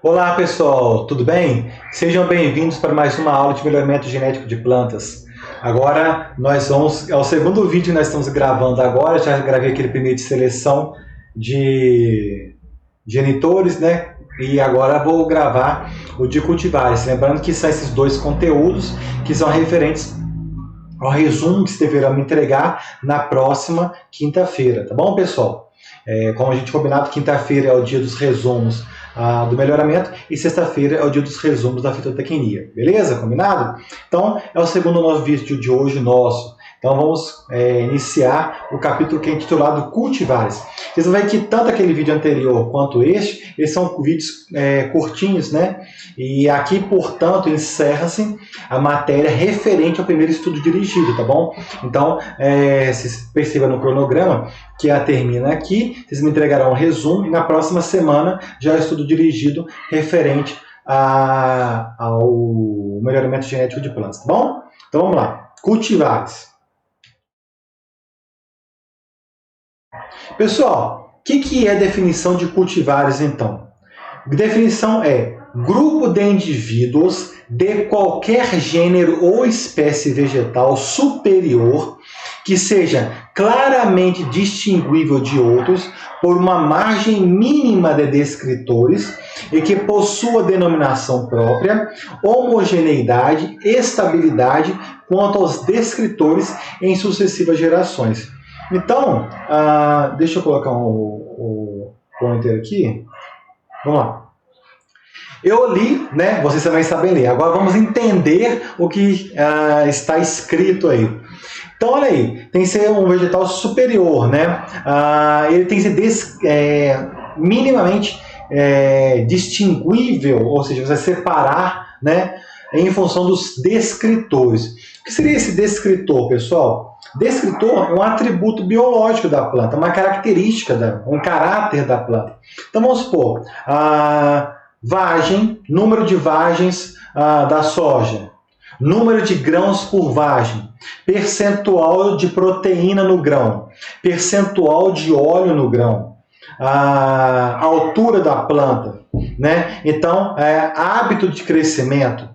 Olá pessoal, tudo bem? Sejam bem-vindos para mais uma aula de melhoramento genético de plantas. Agora é o segundo vídeo que nós estamos gravando agora, já gravei aquele primeiro de seleção de genitores, né? E agora vou gravar o de cultivares. Lembrando que são esses dois conteúdos que são referentes ao resumo que vocês deverão me entregar na próxima quinta-feira, tá bom, pessoal? Como a gente combinado, quinta-feira é o dia dos resumos do melhoramento e sexta-feira é o dia dos resumos da fitotecnia, beleza? Combinado? Então, é o segundo nosso vídeo de hoje nosso. Então, vamos iniciar o capítulo que é intitulado Cultivares. Vocês vão ver que tanto aquele vídeo anterior quanto este, eles são vídeos curtinhos, né? E aqui, portanto, encerra-se a matéria referente ao primeiro estudo dirigido, tá bom? Então, vocês percebam no cronograma que termina aqui, vocês me entregarão um resumo e na próxima semana já é o estudo dirigido referente ao melhoramento genético de plantas, tá bom? Então, vamos lá. Cultivares. Pessoal, o que é a definição de cultivares, então? A definição é grupo de indivíduos de qualquer gênero ou espécie vegetal superior que seja claramente distinguível de outros por uma margem mínima de descritores e que possua denominação própria, homogeneidade, estabilidade quanto aos descritores em sucessivas gerações. Então, deixa eu colocar o pointer aqui. Vamos lá. Eu li, né? Vocês também sabem ler. Agora vamos entender o que está escrito aí. Então, olha aí. Tem que ser um vegetal superior, né? Ele tem que ser minimamente distinguível, ou seja, você vai separar, né? Em função dos descritores. O que seria esse descritor, pessoal? Descritor é um atributo biológico da planta, uma característica, um caráter da planta. Então vamos supor, vagem, número de vagens da soja, número de grãos por vagem, percentual de proteína no grão, percentual de óleo no grão, a altura da planta, né? Então, hábito de crescimento,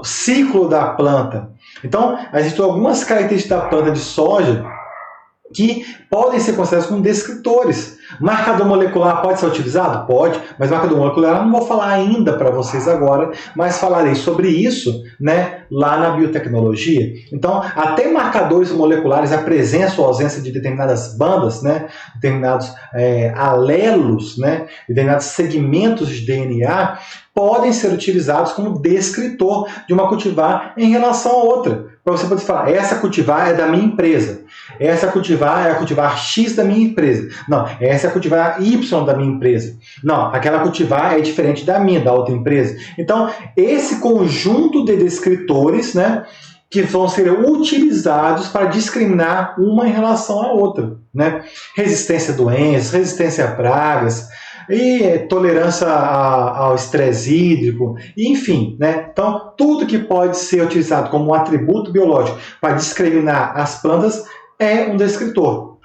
ciclo da planta. Então, existem algumas características da planta de soja que podem ser consideradas como descritores. Marcador molecular pode ser utilizado? Pode, mas marcador molecular eu não vou falar ainda para vocês agora, mas falarei sobre isso, né, lá na biotecnologia. Então, até marcadores moleculares, a presença ou ausência de determinadas bandas, né, determinados alelos, né, determinados segmentos de DNA, podem ser utilizados como descritor de uma cultivar em relação a outra. Para você poder falar, essa cultivar é da minha empresa. Essa cultivar é a cultivar X da minha empresa. Não, essa é a cultivar Y da minha empresa. Não, aquela cultivar é diferente da minha, da outra empresa. Então, esse conjunto de descritores, né, que vão ser utilizados para discriminar uma em relação à outra, né? Resistência a doenças, resistência a pragas, e tolerância ao estresse hídrico, enfim, né? Então, tudo que pode ser utilizado como um atributo biológico para discriminar as plantas é um descritor.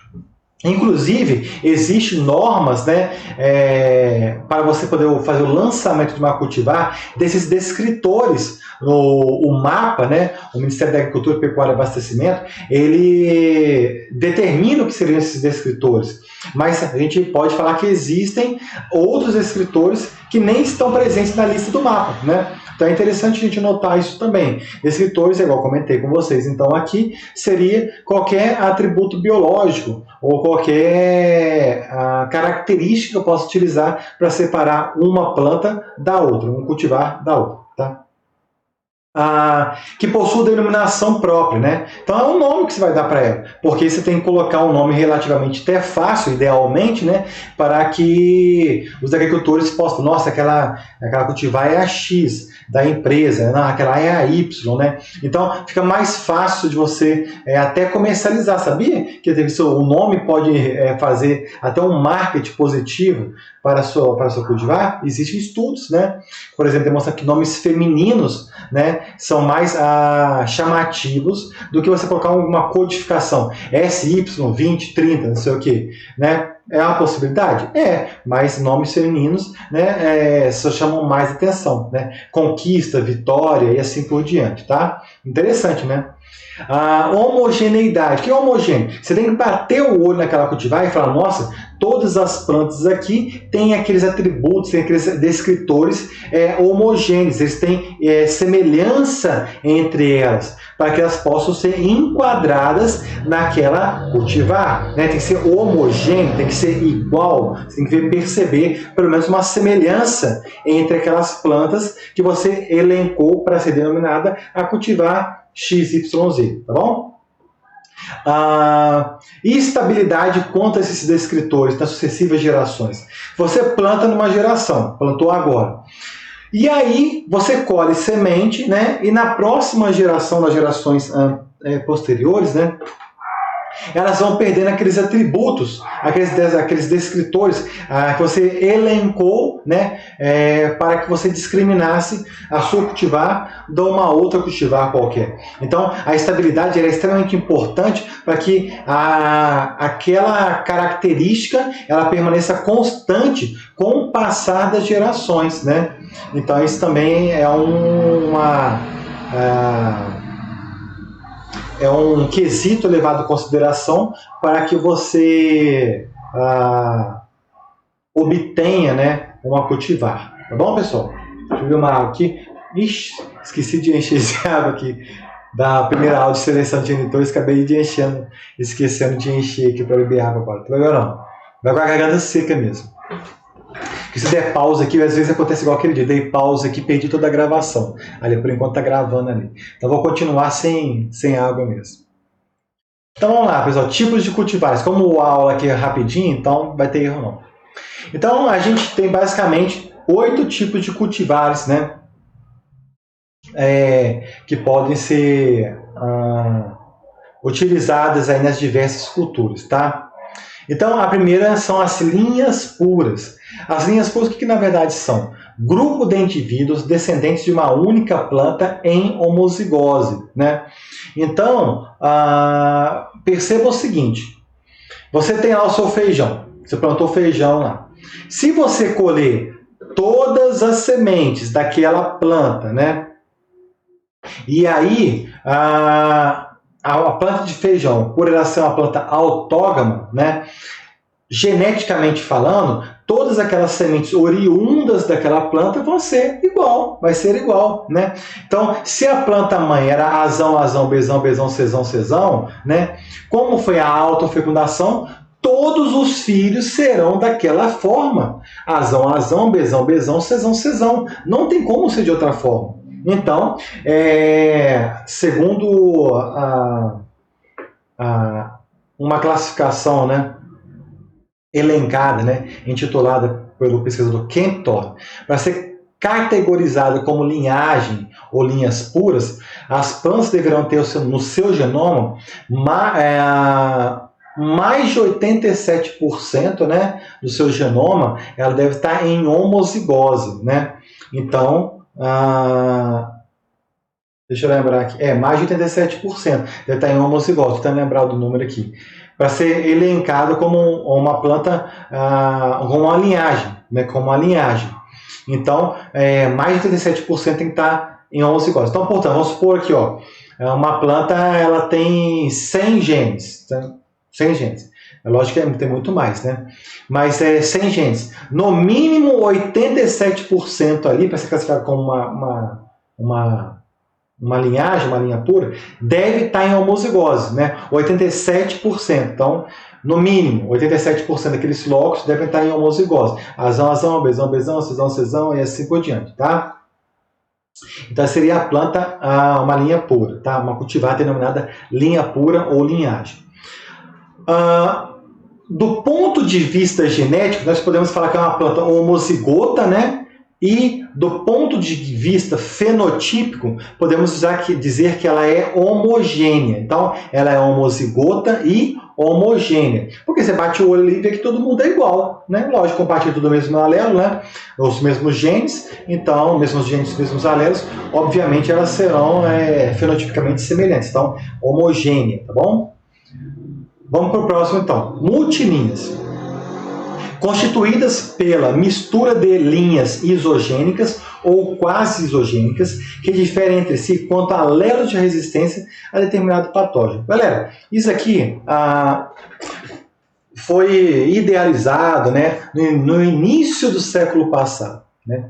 Inclusive, existem normas, né, para você poder fazer o lançamento de uma cultivar desses descritores. O MAPA, né, o Ministério da Agricultura, Pecuária e Abastecimento, ele determina o que seriam esses descritores. Mas a gente pode falar que existem outros descritores que nem estão presentes na lista do MAPA, né? Então é interessante a gente notar isso também. Descritores, igual eu comentei com vocês, então aqui seria qualquer atributo biológico ou qualquer característica que eu possa utilizar para separar uma planta da outra, um cultivar da outra, tá? Que possui denominação própria, né? Então é um nome que você vai dar para ela, porque você tem que colocar um nome relativamente até fácil, idealmente, né? Para que os agricultores possam, nossa, aquela cultivar é a X da empresa, não, aquela é a Y, né? Então fica mais fácil de você até comercializar, sabia? Que o nome pode fazer até um marketing positivo para sua cultivar? Existem estudos, né? Por exemplo, demonstram que nomes femininos, né, são mais chamativos do que você colocar uma codificação SY, 20, 30, não sei o que, né? É uma possibilidade? É, mas nomes femininos, né, só chamam mais atenção, né? Conquista, vitória e assim por diante, tá? Interessante, né? A homogeneidade. O que é homogêneo? Você tem que bater o olho naquela cultivar e falar, nossa, todas as plantas aqui têm aqueles atributos, têm aqueles descritores homogêneos, eles têm semelhança entre elas, para que elas possam ser enquadradas naquela cultivar. Né? Tem que ser homogêneo, tem que ser igual, você tem que perceber pelo menos uma semelhança entre aquelas plantas que você elencou para ser denominada a cultivar XYZ, tá bom? Estabilidade quanto a esses descritores nas sucessivas gerações. Você planta numa geração, plantou agora. E aí você colhe semente, né? E na próxima geração, nas gerações posteriores, né? Elas vão perdendo aqueles atributos, aqueles descritores que você elencou, né, para que você discriminasse a sua cultivar de uma outra cultivar qualquer. Então, a estabilidade é extremamente importante para que aquela característica ela permaneça constante com o passar das gerações, né? Então, isso também é um quesito levado em consideração para que você obtenha, né, uma cultivar. Tá bom, pessoal? Deixa eu ver uma água aqui. Ixi, esqueci de encher essa água aqui da primeira aula de seleção de genitores. Acabei esquecendo de encher aqui para beber água agora. Tá bebendo não? Vai com a garganta seca mesmo. Porque se der pausa aqui, às vezes acontece igual aquele dia. Dei pausa aqui, perdi toda a gravação. Ali, por enquanto, tá gravando ali. Então, vou continuar sem água mesmo. Então, vamos lá, pessoal. Tipos de cultivares. Como a aula aqui é rapidinho, então vai ter erro não. Então, a gente tem basicamente 8 tipos de cultivares, né? Que podem ser utilizadas aí nas diversas culturas, tá? Então, a primeira são as linhas puras. As linhas puras, o que na verdade são? Grupo de indivíduos descendentes de uma única planta em homozigose, né? Então, perceba o seguinte. Você tem lá o seu feijão. Você plantou feijão lá. Se você colher todas as sementes daquela planta, né? E aí, a planta de feijão, por ela ser uma planta autógama, né? Geneticamente falando, todas aquelas sementes oriundas daquela planta vão ser igual, vai ser igual, né? Então, se a planta mãe era azão, azão, bezão, bezão, cezão, cezão, né? Como foi a autofecundação, todos os filhos serão daquela forma. Azão, azão, bezão, bezão, cezão, cezão. Não tem como ser de outra forma. Então, segundo uma classificação, né, elencada, né, intitulada pelo pesquisador Kempthorne, para ser categorizada como linhagem ou linhas puras, as plantas deverão ter no seu genoma mais de 87%, né, do seu genoma, ela deve estar em homozigose, né? Então, deixa eu lembrar aqui, mais de 87% deve estar em homozigose, estou tentando lembrar do número aqui, para ser elencado como uma planta, como uma linhagem, né, como uma linhagem. Então, mais de 87% tem que estar em homozigose. Então, portanto, vamos supor aqui, ó, uma planta ela tem 100 genes, tá? 100 genes. É lógico que tem muito mais, né? Mas 100 genes. No mínimo 87% ali, para ser classificado como uma linhagem, uma linha pura, deve estar em homozigose, né? 87%. Então, no mínimo, 87% daqueles flocos devem estar em homozigose. Azão, azão, bezão, bezão, cezão, cezão e assim por diante, tá? Então, seria a planta uma linha pura, tá? Uma cultivar denominada linha pura ou linhagem. Do ponto de vista genético, nós podemos falar que é uma planta homozigota, né? E do ponto de vista fenotípico, podemos dizer que ela é homogênea. Então, ela é homozigota e homogênea. Porque você bate o olho ali e vê que todo mundo é igual, né? Lógico, compartilha tudo o mesmo alelo, né? Os mesmos genes, então, mesmos genes, mesmos alelos, obviamente elas serão fenotipicamente semelhantes. Então, homogênea, tá bom? Vamos para o próximo, então. Multilinhas. Constituídas pela mistura de linhas isogênicas ou quase isogênicas, que diferem entre si quanto a alelos de resistência a determinado patógeno. Galera, isso aqui foi idealizado, né, no início do século passado. Né?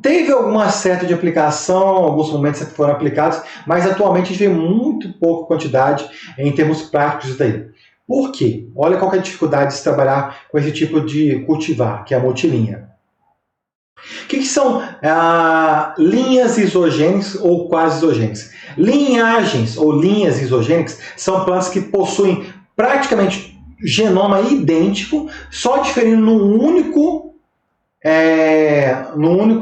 Teve alguma certa de aplicação, alguns momentos que foram aplicados, mas atualmente a gente vê muito pouca quantidade em termos práticos disso daí. Por quê? Olha qual que é a dificuldade de se trabalhar com esse tipo de cultivar, que é a multilinha. O que são linhas isogênicas ou quase isogênicas? Linhagens ou linhas isogênicas são plantas que possuem praticamente genoma idêntico, só diferindo num único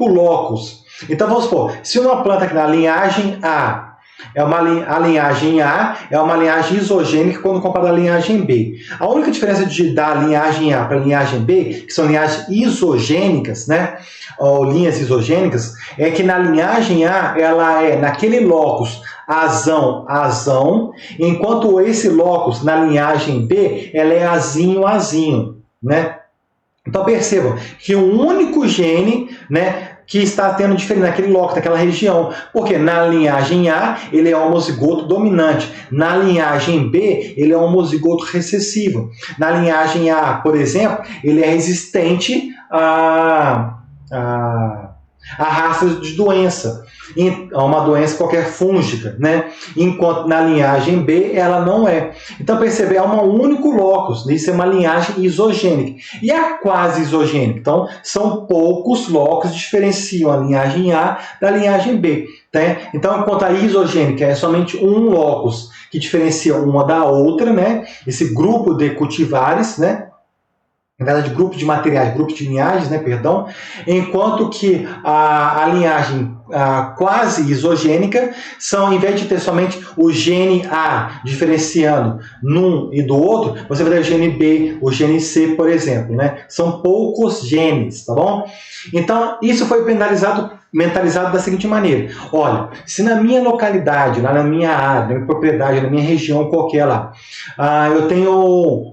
locus. Então vamos supor, se uma planta que na linhagem A a linhagem A é uma linhagem isogênica quando comparada à linhagem B. A única diferença da linhagem A para a linhagem B, que são linhagens isogênicas, né, ou linhas isogênicas, é que na linhagem A ela é naquele locus azão, enquanto esse locus na linhagem B ela é azinho, né? Então percebam que o único gene, né, que está tendo diferença naquele locus, naquela região. Porque na linhagem A, ele é homozigoto dominante. Na linhagem B, ele é homozigoto recessivo. Na linhagem A, por exemplo, ele é resistente a raças de doença, a uma doença qualquer fúngica, né? Enquanto na linhagem B ela não é. Então percebe, é um único locus, isso é uma linhagem isogênica. E a quase isogênica, então são poucos locus que diferenciam a linhagem A da linhagem B. Tá? Então, enquanto a isogênica é somente um locus que diferencia uma da outra, né? Esse grupo de cultivares, né? Na verdade, grupos de materiais, grupos de linhagens, né, perdão, enquanto que a linhagem quase isogênica são, ao invés de ter somente o gene A diferenciando num e do outro, você vai ter o gene B, o gene C, por exemplo, né? São poucos genes, tá bom? Então, isso foi mentalizado da seguinte maneira: olha, se na minha localidade, lá na minha área, na minha propriedade, na minha região qualquer lá, eu tenho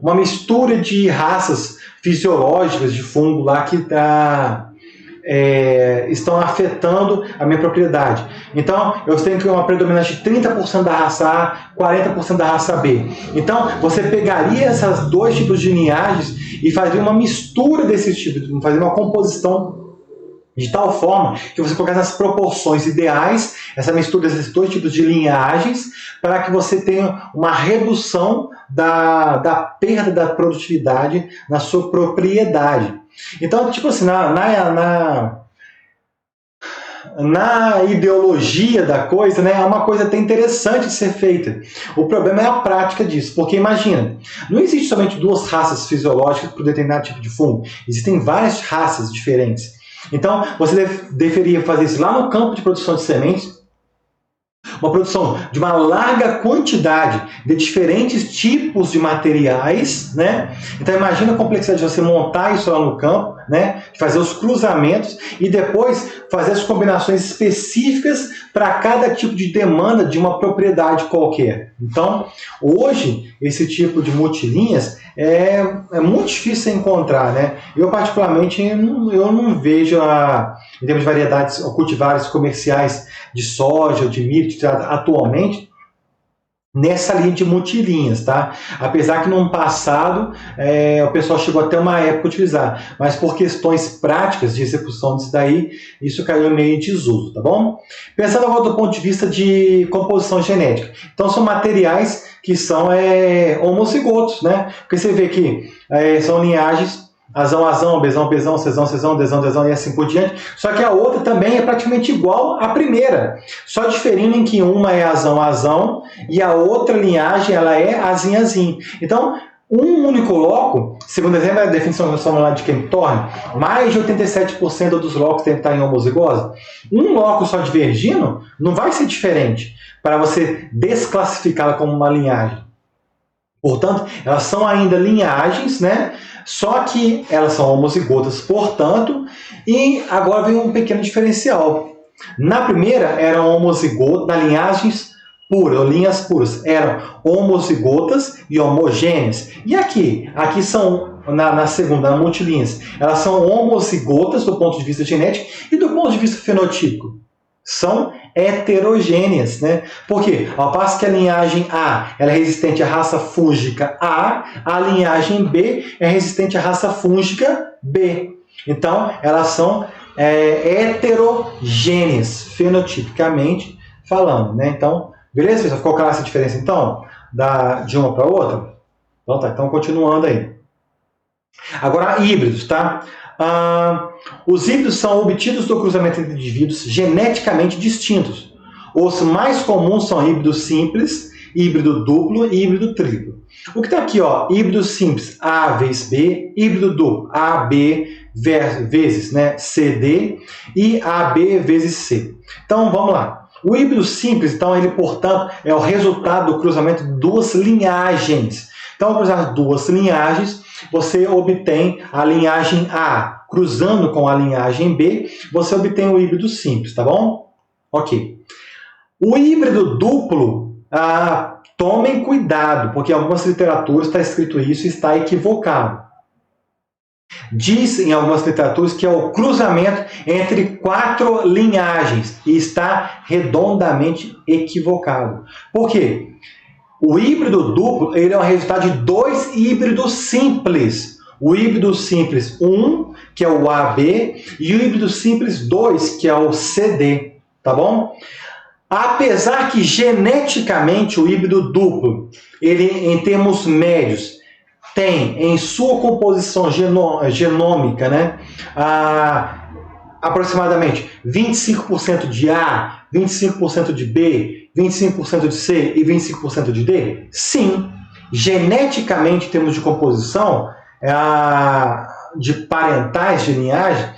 uma mistura de raças fisiológicas de fungo lá que estão afetando a minha propriedade. Então, eu tenho que uma predominante de 30% da raça A, 40% da raça B. Então, você pegaria esses dois tipos de linhagens e faria uma mistura desses tipos, fazer uma composição de tal forma que você colocasse as proporções ideais, essa mistura desses dois tipos de linhagens, para que você tenha uma redução da perda da produtividade na sua propriedade. Então, tipo assim, na ideologia da coisa, né, é uma coisa até interessante de ser feita. O problema é a prática disso, porque imagina, não existe somente duas raças fisiológicas para um determinado tipo de fungo, existem várias raças diferentes. Então, você deveria fazer isso lá no campo de produção de sementes, uma produção de uma larga quantidade de diferentes tipos de materiais, né? Então, imagina a complexidade de você montar isso lá no campo, né? Fazer os cruzamentos e depois fazer as combinações específicas para cada tipo de demanda de uma propriedade qualquer. Então, hoje, esse tipo de multilinhas é muito difícil de encontrar, né? Eu, particularmente, eu não vejo, em termos de variedades ou cultivares comerciais de soja ou de milho atualmente, nessa linha de multilinhas, tá? Apesar que no passado o pessoal chegou até uma época a utilizar, mas por questões práticas de execução disso daí, isso caiu meio em desuso, tá bom? Pensando agora do ponto de vista de composição genética, então são materiais que são homozigotos, né? Porque você vê que são linhagens azão, bezão, cezão, dezão e assim por diante. Só que a outra também é praticamente igual à primeira. Só diferindo em que uma é azão e a outra linhagem ela é azinho. Então, Um único loco, segundo exemplo, a definição formulária de Kempthorne, mais de 87% dos locos devem estar em homozigose. Um loco só divergindo não vai ser diferente para você desclassificá-la como uma linhagem. Portanto, elas são ainda linhagens, né? Só que elas são homozigotas, portanto, e agora vem um pequeno diferencial. Na primeira, eram homozigotas, na linhagens puras, ou linhas puras, eram homozigotas e homogêneas. E aqui? Aqui são, na segunda, na multilinhas, elas são homozigotas do ponto de vista genético e do ponto de vista fenotípico. São heterogêneas, né? Por quê? Ao passo que a linhagem A ela é resistente à raça fúngica A linhagem B é resistente à raça fúngica B. Então, elas são heterogêneas, fenotipicamente falando, né? Então, beleza, pessoal? Ficou clara essa diferença, então, de uma para outra? Então, tá. Então, continuando aí. Agora, híbridos, tá? Os híbridos são obtidos do cruzamento entre indivíduos geneticamente distintos. Os mais comuns são híbridos simples, híbrido duplo e híbrido triplo. O que está aqui, ó, híbrido simples A vezes B, híbrido duplo AB vezes, né, CD e AB vezes C. Então, vamos lá. O híbrido simples, então, ele, portanto, é o resultado do cruzamento de duas linhagens. Então, ao cruzar duas linhagens, você obtém a linhagem A cruzando com a linhagem B, você obtém o híbrido simples, tá bom? Ok. O híbrido duplo, tomem cuidado, porque em algumas literaturas está escrito isso e está equivocado. Diz em algumas literaturas que é o cruzamento entre 4 linhagens e está redondamente equivocado. Por quê? O híbrido duplo ele é o resultado de 2 híbridos simples. O híbrido simples 1, que é o AB, e o híbrido simples 2, que é o CD. Tá bom? Apesar que geneticamente o híbrido duplo, ele em termos médios, tem em sua composição genômica, né, aproximadamente 25% de A, 25% de B, 25% de C e 25% de D? Sim, geneticamente, em termos de composição, de parentais, de linhagem,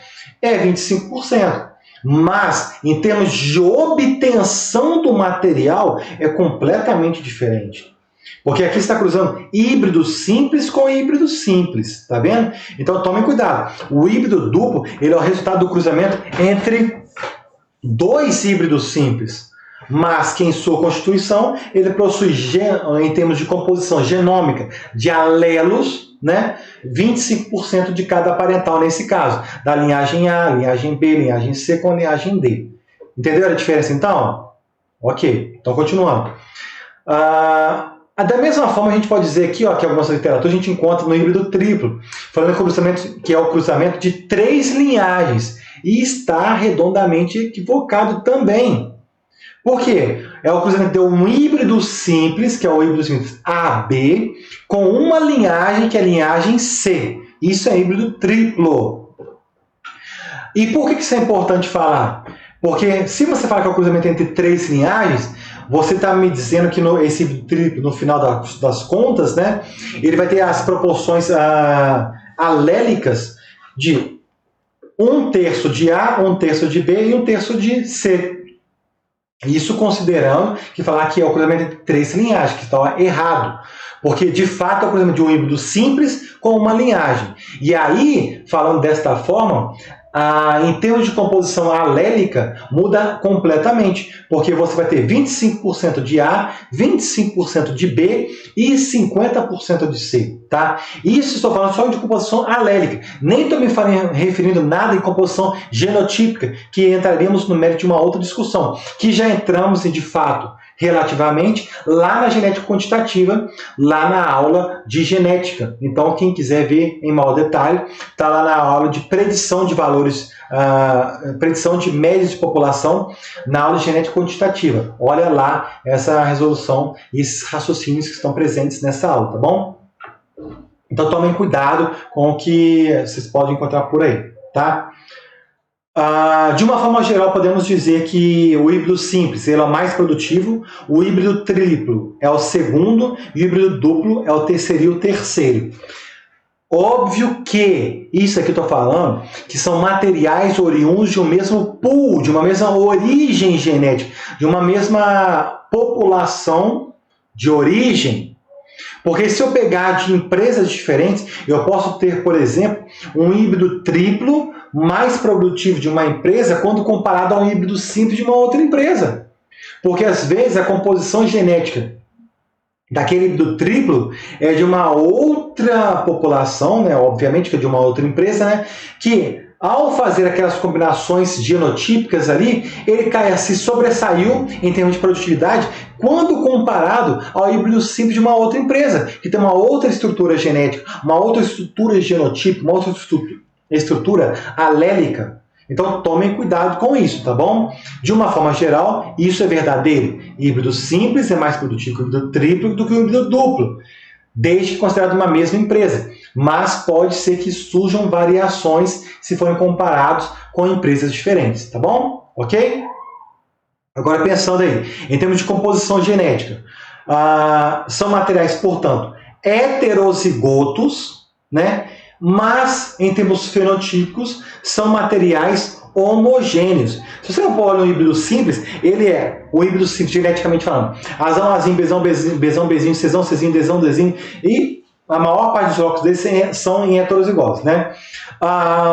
é 25%. Mas, em termos de obtenção do material, é completamente diferente. Porque aqui está cruzando híbrido simples com híbrido simples, tá vendo? Então tomem cuidado. O híbrido duplo ele é o resultado do cruzamento entre 2 híbridos simples, mas que em sua constituição ele possui, em termos de composição genômica, de alelos, né, 25% de cada parental nesse caso, da linhagem A, linhagem B, linhagem C com a linhagem D. Entenderam a diferença então? Ok, então continuando. Da mesma forma, a gente pode dizer aqui, ó, que algumas literaturas a gente encontra no híbrido triplo, falando em cruzamento, que é o cruzamento de 3 linhagens, e está redondamente equivocado também. Por quê? É o cruzamento de um híbrido simples, que é o híbrido simples AB, com uma linhagem, que é a linhagem C. Isso é híbrido triplo. E por que isso é importante falar? Porque se você fala que é o cruzamento entre 3 linhagens, você está me dizendo que esse híbrido triplo, no final das contas, né, ele vai ter as proporções alélicas de 1/3 de A, 1/3 de B e 1/3 de C. Isso considerando que falar que é o cruzamento entre 3 linhagens, que está errado. Porque, de fato, é o cruzamento de um híbrido simples com uma linhagem. E aí, falando desta forma, em termos de composição alélica, muda completamente. Porque você vai ter 25% de A, 25% de B e 50% de C. Tá? Isso estou falando só de composição alélica. Nem estou me referindo nada em composição genotípica, que entraríamos no mérito de uma outra discussão, que já entramos, de fato, relativamente, lá na genética quantitativa, lá na aula de genética. Então, quem quiser ver em maior detalhe, está lá na aula de predição de valores, predição de médias de população, na aula de genética quantitativa. Olha lá essa resolução e esses raciocínios que estão presentes nessa aula, tá bom? Então, tomem cuidado com o que vocês podem encontrar por aí, tá? De uma forma geral, podemos dizer que o híbrido simples ele é o mais produtivo, o híbrido triplo é o segundo e o híbrido duplo é o terceiro e o terceiro. Óbvio que isso aqui eu estou falando que são materiais oriundos de um mesmo pool, de uma mesma origem genética, de uma mesma população de origem. Porque se eu pegar de empresas diferentes, eu posso ter, por exemplo, um híbrido triplo mais produtivo de uma empresa quando comparado a um híbrido simples de uma outra empresa. Porque às vezes a composição genética daquele híbrido triplo é de uma outra população, né? Obviamente que é de uma outra empresa, né? Que ao fazer aquelas combinações genotípicas ali, ele se sobressaiu em termos de produtividade quando comparado ao híbrido simples de uma outra empresa, que tem uma outra estrutura genética, uma outra estrutura genotípica, uma outra estrutura alélica. Então tomem cuidado com isso, tá bom? De uma forma geral, isso é verdadeiro. Híbrido simples é mais produtivo que o híbrido triplo do que o híbrido duplo, desde que considerado uma mesma empresa. Mas pode ser que surjam variações se forem comparados com empresas diferentes, tá bom? Ok? Agora pensando aí, em termos de composição genética, são materiais, portanto, heterozigotos, né? Mas, em termos fenotípicos, são materiais homogêneos. Se você não olha um híbrido simples, ele é o híbrido simples, geneticamente falando. Azão, azinho, bezão, bezão, bezinho, cesão, cezinho, desão, dezinho, e a maior parte dos blocos deles são em heterozigotos, né?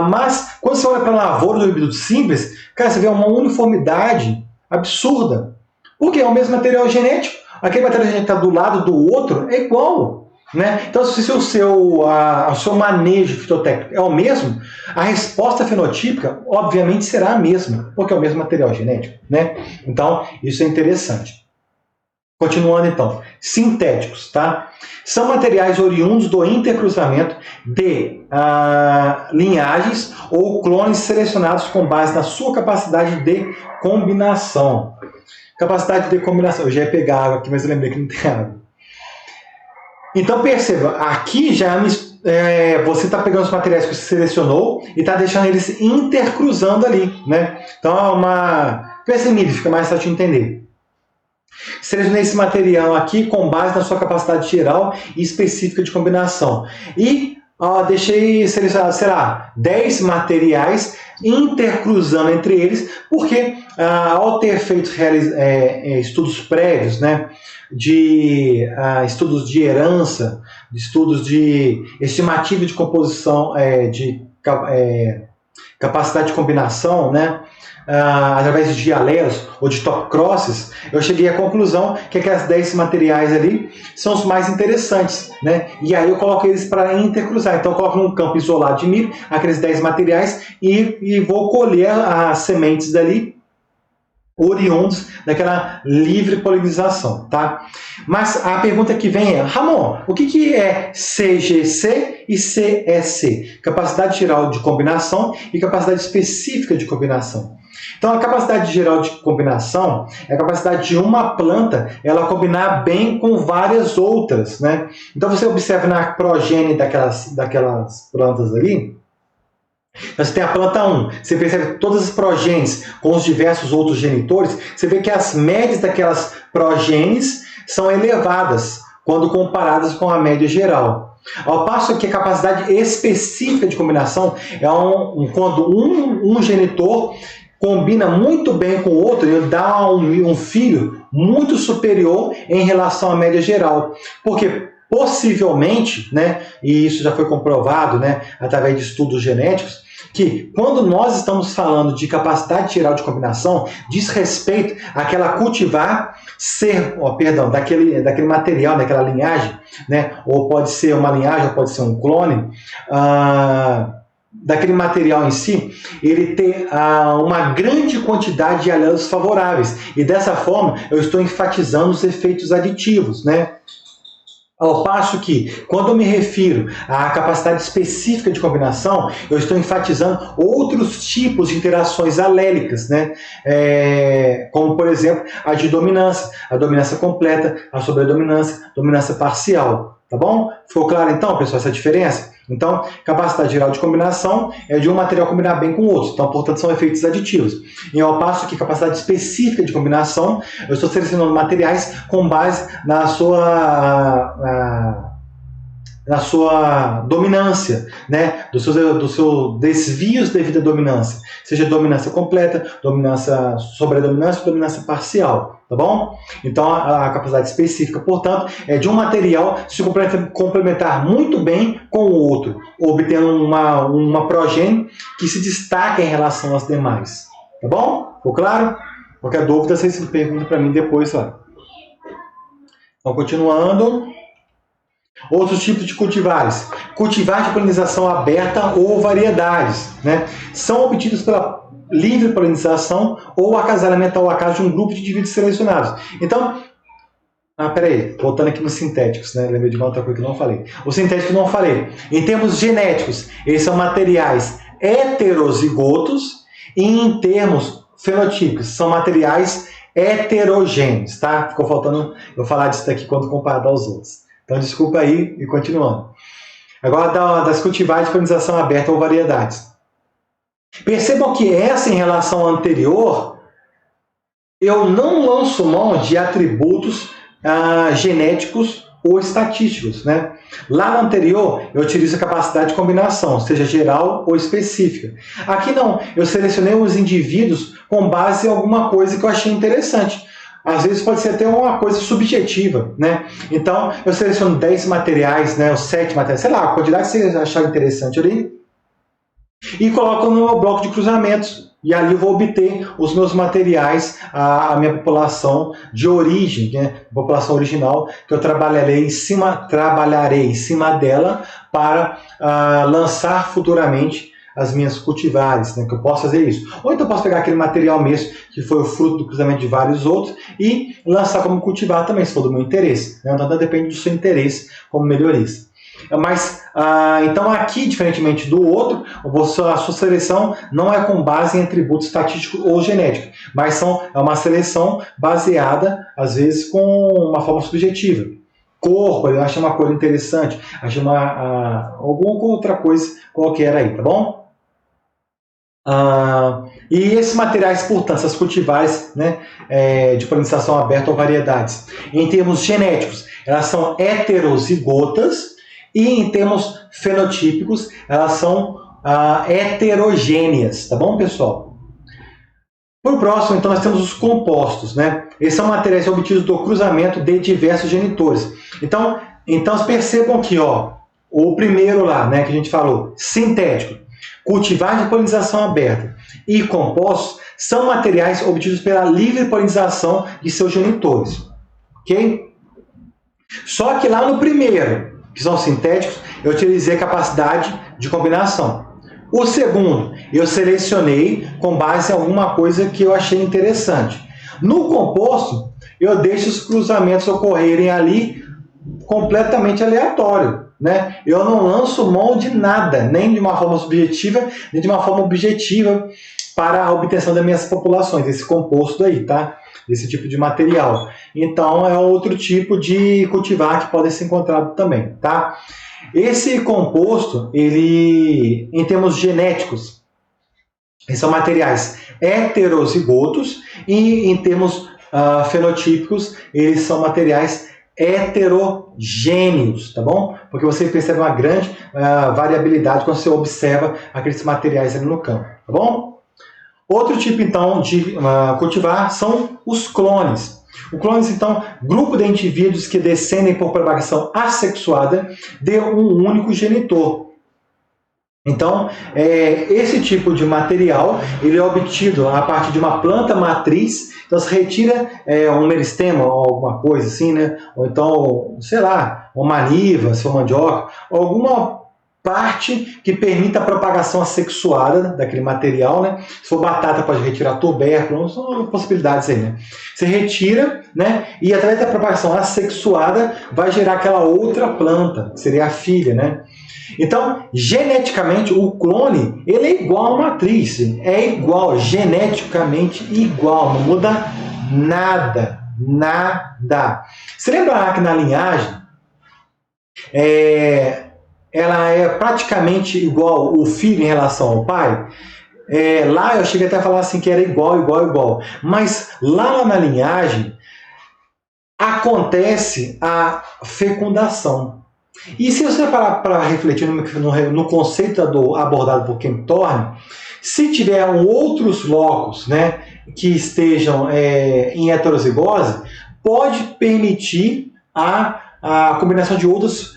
Mas, quando você olha para a lavoura do híbrido simples, cara, você vê uma uniformidade absurda. Porque é o mesmo material genético. Aquele material genético que está do lado do outro é igual. Né? Então, se o seu manejo fitotécnico é o mesmo, a resposta fenotípica, obviamente, será a mesma, porque é o mesmo material genético. Né? Então, isso é interessante. Continuando, então. Sintéticos. Tá? São materiais oriundos do intercruzamento de linhagens ou clones selecionados com base na sua capacidade de combinação. Capacidade de combinação. Eu já ia pegar água aqui, mas eu lembrei que não tem água. Então perceba, aqui já você está pegando os materiais que você selecionou e está deixando eles intercruzando ali, né? Então é uma percemível, fica mais fácil de entender. Selecionei esse material aqui com base na sua capacidade geral e específica de combinação. E deixei selecionado, sei lá, 10 materiais intercruzando entre eles, porque ao ter feito estudos prévios, né, de estudos de herança, de estudos de estimativa de composição, de capacidade de combinação, né, através de alelos ou de top crosses, eu cheguei à conclusão que aqueles 10 materiais ali são os mais interessantes, né? E aí eu coloco eles para intercruzar. Então eu coloco num campo isolado de milho aqueles 10 materiais e vou colher as sementes dali oriundos daquela livre polinização, tá? Mas a pergunta que vem é, Ramon, o que é CGC e CEC? Capacidade geral de combinação e capacidade específica de combinação. Então, a capacidade geral de combinação é a capacidade de uma planta ela combinar bem com várias outras, né? Então, você observa na progênie daquelas plantas ali, você tem a planta 1, você percebe todas as progênies com os diversos outros genitores, você vê que as médias daquelas progênies são elevadas quando comparadas com a média geral. Ao passo que a capacidade específica de combinação é quando um genitor combina muito bem com o outro e dá um filho muito superior em relação à média geral. Porque possivelmente, né, e isso já foi comprovado, né, através de estudos genéticos, que quando nós estamos falando de capacidade geral de combinação, diz respeito àquela cultivar daquele material, daquela linhagem, né, ou pode ser uma linhagem, ou pode ser um clone, daquele material em si, ele ter uma grande quantidade de alelos favoráveis. E dessa forma, eu estou enfatizando os efeitos aditivos, né? Ao passo que, quando eu me refiro à capacidade específica de combinação, eu estou enfatizando outros tipos de interações alélicas, né? Como, por exemplo, a de dominância, a dominância completa, a sobredominância, dominância parcial. Tá bom? Ficou claro então, pessoal, essa diferença? Então, capacidade geral de combinação é de um material combinar bem com o outro. Então, portanto, são efeitos aditivos. E ao passo que capacidade específica de combinação, eu estou selecionando materiais com base na sua dominância, né? Do seu desvios devido à dominância. Seja dominância completa, dominância sobredominância ou dominância parcial. Tá bom? Então, a capacidade específica, portanto, é de um material se complementar muito bem com o outro, obtendo uma progênie que se destaca em relação às demais. Tá bom? Ficou claro? Qualquer dúvida, vocês perguntam para mim depois lá. Então, continuando. Outros tipos de cultivares. Cultivar de polinização aberta ou variedades, né? São obtidos pela livre polinização ou acasalamento ao acaso de um grupo de indivíduos selecionados. Então, peraí, voltando aqui nos sintéticos, né? Lembrei de uma outra coisa que eu não falei. Os sintéticos eu não falei. Em termos genéticos, eles são materiais heterozigotos e em termos fenotípicos, são materiais heterogêneos, tá? Ficou faltando eu falar disso daqui quando comparado aos outros. Então, desculpa aí e continuando. Agora, das cultivares de polinização aberta ou variedades. Percebam que essa, em relação à anterior, eu não lanço mão de atributos genéticos ou estatísticos, né? Lá no anterior, eu utilizo a capacidade de combinação, seja geral ou específica. Aqui não, eu selecionei os indivíduos com base em alguma coisa que eu achei interessante. Às vezes pode ser até uma coisa subjetiva, né? Então, eu seleciono 10 materiais, né? Ou 7 materiais, sei lá, a quantidade que você achar interessante ali, e coloco no meu bloco de cruzamentos. E ali eu vou obter os meus materiais, a minha população de origem, né? População original, que eu trabalharei em cima dela para lançar futuramente as minhas cultivares, né, que eu posso fazer isso. Ou então eu posso pegar aquele material mesmo, que foi o fruto do cruzamento de vários outros, e lançar como cultivar também, se for do meu interesse. Né? Então depende do seu interesse como melhorista. Mas, então aqui, diferentemente do outro, a sua seleção não é com base em atributos estatísticos ou genéticos, mas é uma seleção baseada, às vezes, com uma forma subjetiva. Cor, eu achei uma cor interessante, achei alguma outra coisa qualquer aí, tá bom? E esses materiais, portanto, essas cultivares, né, de polinização aberta ou variedades, em termos genéticos, elas são heterozigotas e em termos fenotípicos, elas são heterogêneas, tá bom, pessoal? Por próximo, então, nós temos os compostos, né? Eles são materiais obtidos do cruzamento de diversos genitores. Então vocês percebam aqui, ó, o primeiro lá, né, que a gente falou, sintético. Cultivar de polinização aberta e compostos são materiais obtidos pela livre polinização de seus genitores. Ok? Só que lá no primeiro, que são sintéticos, eu utilizei a capacidade de combinação. O segundo, eu selecionei com base em alguma coisa que eu achei interessante. No composto, eu deixo os cruzamentos ocorrerem ali completamente aleatório. Né? Eu não lanço mão de nada, nem de uma forma subjetiva, nem de uma forma objetiva para a obtenção das minhas populações, esse composto aí, tá? Esse tipo de material. Então, é outro tipo de cultivar que pode ser encontrado também, tá? Esse composto, ele, em termos genéticos, eles são materiais heterozigotos e, em termos fenotípicos, eles são materiais heterogêneos, tá bom? Porque você percebe uma grande variabilidade quando você observa aqueles materiais ali no campo, tá bom? Outro tipo, então, de cultivar são os clones. Os clones, então, grupo de indivíduos que descendem por propagação assexuada de um único genitor. Então, esse tipo de material ele é obtido a partir de uma planta matriz. Então, se retira um meristema ou alguma coisa assim, né? Ou então, sei lá, uma maniva, se for mandioca, ou alguma parte que permita a propagação assexuada daquele material, né? Se for batata, pode retirar tubérculo, são possibilidades aí, né? Você retira, né? E através da propagação assexuada vai gerar aquela outra planta, que seria a filha, né? Então, geneticamente, o clone ele é igual a uma matriz, é igual, geneticamente igual, não muda nada, nada. Você lembra que na linhagem, ela é praticamente igual o filho em relação ao pai. Lá eu cheguei até a falar assim que era igual. Mas lá na linhagem acontece a fecundação. E se você parar para refletir no conceito abordado por Kempthorne, Thorne, se tiver outros locos, né, que estejam em heterozigose, pode permitir a combinação de outros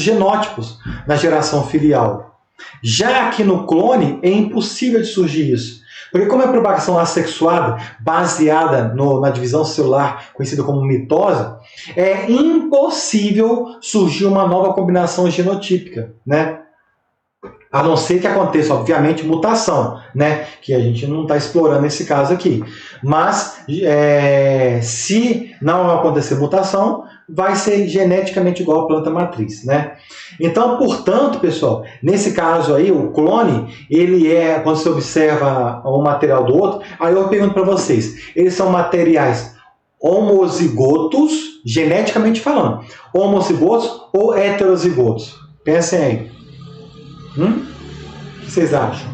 genótipos na geração filial. Já que no clone é impossível de surgir isso. Porque como é a propagação assexuada, baseada na divisão celular, conhecida como mitose, é impossível surgir uma nova combinação genotípica, né? A não ser que aconteça, obviamente, mutação, né? Que a gente não está explorando esse caso aqui. Mas, se não acontecer mutação, vai ser geneticamente igual à planta matriz, né? Então, portanto, pessoal, nesse caso aí, o clone, ele quando você observa um material do outro, aí eu pergunto para vocês, eles são materiais homozigotos, geneticamente falando, homozigotos ou heterozigotos? Pensem aí. O que vocês acham?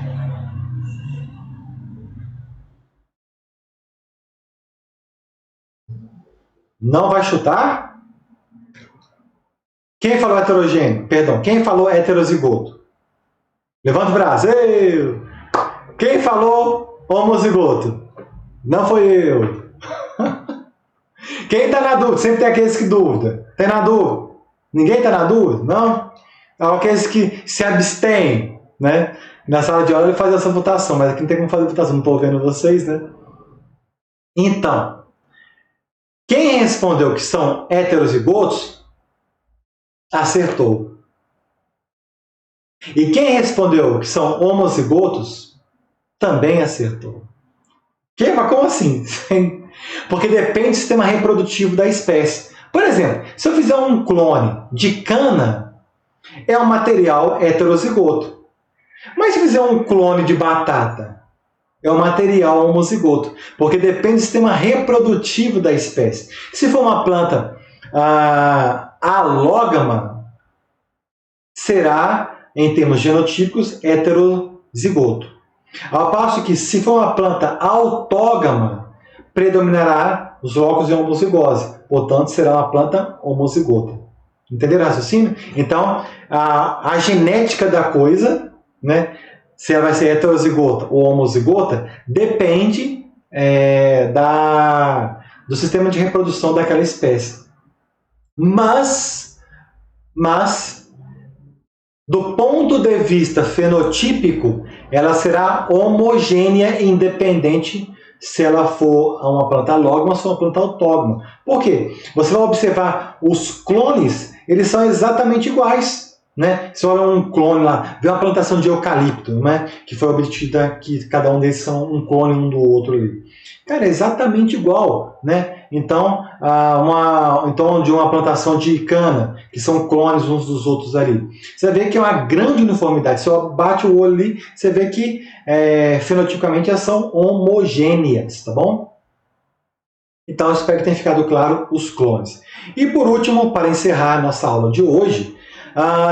Não vai chutar? Quem falou heterogêneo? Perdão, quem falou heterozigoto? Levanta o braço. Eu. Quem falou homozigoto? Não foi eu. Quem está na dúvida? Sempre tem aqueles que dúvida. Tem na dúvida? Ninguém está na dúvida? Não? Aqueles que se abstêm, né? Na sala de aula ele faz essa votação, mas aqui não tem como fazer votação, não estou vendo vocês, né? Então, quem respondeu que são heterozigotos, acertou. E quem respondeu que são homozigotos, também acertou. Mas como assim? Porque depende do sistema reprodutivo da espécie. Por exemplo, se eu fizer um clone de cana, é um material heterozigoto. Mas se eu fizer um clone de batata, é um material homozigoto. Porque depende do sistema reprodutivo da espécie. Se for uma planta alógama, será, em termos genotípicos, heterozigoto. Ao passo que, se for uma planta autógama, predominará os locos de homozigose. Portanto, será uma planta homozigota. Entenderam o raciocínio? Então, a genética da coisa, né, se ela vai ser heterozigota ou homozigota, depende do sistema de reprodução daquela espécie. Mas, do ponto de vista fenotípico, ela será homogênea independente se ela for uma planta alógama ou se for uma planta autógama. Por quê? Você vai observar os clones, eles são exatamente iguais. Né? Se olha um clone lá, vê uma plantação de eucalipto, né? Que foi obtida, que cada um deles são um clone um do outro ali. Cara, é exatamente igual, né? Então, de uma plantação de cana, que são clones uns dos outros ali. Você vê que é uma grande uniformidade. Se você bate o olho ali, você vê que fenotipicamente elas são homogêneas, tá bom? Então, eu espero que tenha ficado claro os clones. E por último, para encerrar nossa aula de hoje,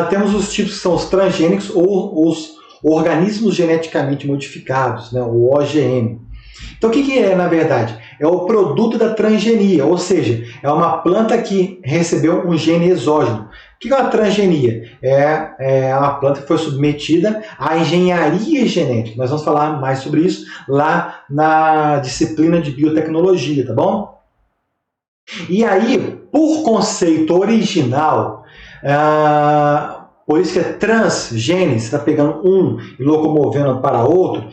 temos os tipos que são os transgênicos ou os organismos geneticamente modificados, né? O OGM. Então, o que é, na verdade? É o produto da transgenia, ou seja, é uma planta que recebeu um gene exógeno. O que é uma transgenia? É uma planta que foi submetida à engenharia genética. Nós vamos falar mais sobre isso lá na disciplina de biotecnologia, tá bom? E aí, por conceito original, por isso que é transgênese, está pegando um e locomovendo para outro,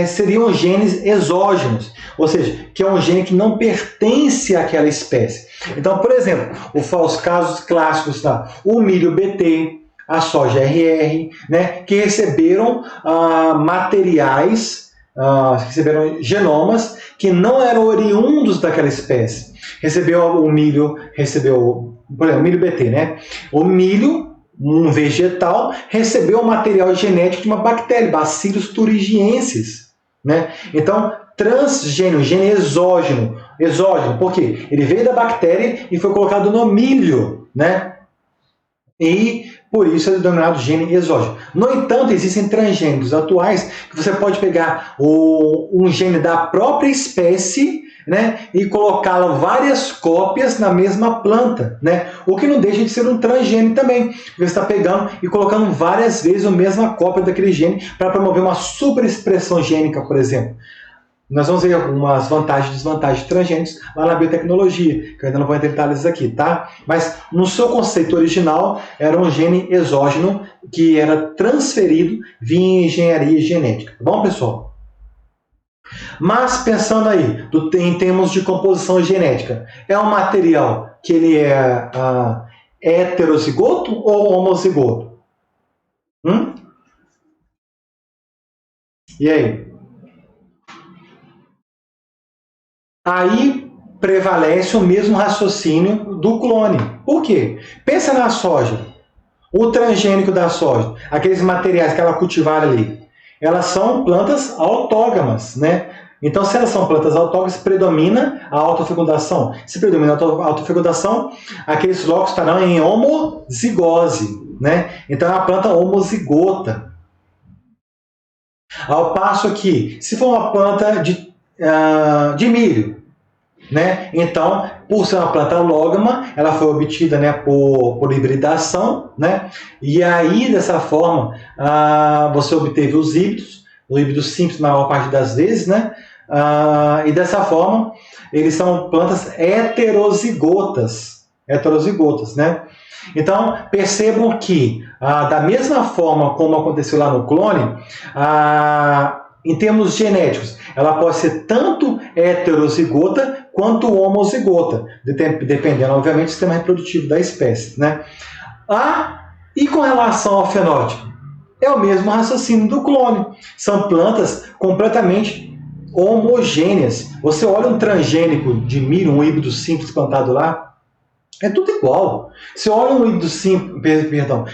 seriam genes exógenos, ou seja, que é um gene que não pertence àquela espécie. Então, por exemplo, os casos clássicos, o milho BT, a soja RR, né, que receberam materiais, receberam genomas que não eram oriundos daquela espécie. Recebeu o milho, por exemplo, o milho BT, né? O milho, um vegetal, recebeu o material genético de uma bactéria, Bacillus thuringiensis, né? Então, transgênio, gene exógeno, exógeno. Por quê? Ele veio da bactéria e foi colocado no milho, né? E por isso ele é denominado gene exógeno. No entanto, existem transgênicos atuais que você pode pegar um gene da própria espécie, né, e colocá-la várias cópias na mesma planta, né? O que não deixa de ser um transgênio também, porque você está pegando e colocando várias vezes a mesma cópia daquele gene para promover uma superexpressão gênica, por exemplo. Nós vamos ver algumas vantagens e desvantagens de transgênicos lá na biotecnologia, que eu ainda não vou entrar em detalhes aqui, tá? Mas no seu conceito original era um gene exógeno que era transferido via engenharia genética, tá bom, pessoal? Mas pensando aí, em termos de composição genética, é um material que ele é heterozigoto ou homozigoto? E aí? Aí prevalece o mesmo raciocínio do clone. Por quê? Pensa na soja, o transgênico da soja, aqueles materiais que ela cultivar ali, elas são plantas autógamas, né? Então, se elas são plantas autógamas, predomina a autofecundação. Se predomina a autofecundação, aqueles blocos estarão em homozigose, né? Então, é uma planta homozigota. Ao passo que, se for uma planta de milho, né? Então, por ser uma planta alógama, ela foi obtida, né, por hibridação, né? E aí, dessa forma, você obteve os híbridos simples na maior parte das vezes, né? E dessa forma, eles são plantas heterozigotas, né? Então, percebam que, da mesma forma como aconteceu lá no clone, em termos genéticos, ela pode ser tanto heterozigota quanto homozigota, dependendo, obviamente, do sistema reprodutivo da espécie, né? E com relação ao fenótipo, é o mesmo raciocínio do clone. São plantas completamente homogêneas. Você olha um transgênico de milho, um híbrido simples plantado lá, é tudo igual. Você olha um híbrido simples,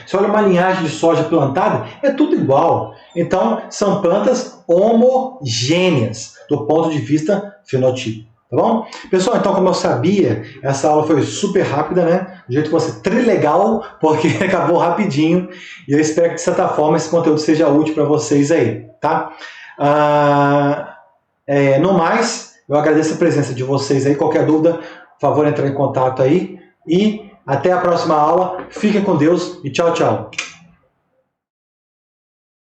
você olha uma linhagem de soja plantada, é tudo igual. Então, são plantas homogêneas do ponto de vista fenotípico. Tá bom? Pessoal, então, como eu sabia, essa aula foi super rápida, né? Do jeito que você trilegal, porque acabou rapidinho. E eu espero que, de certa forma, esse conteúdo seja útil para vocês aí, tá? No mais, eu agradeço a presença de vocês aí. Qualquer dúvida, por favor, entrar em contato aí. E até a próxima aula. Fiquem com Deus e tchau, tchau.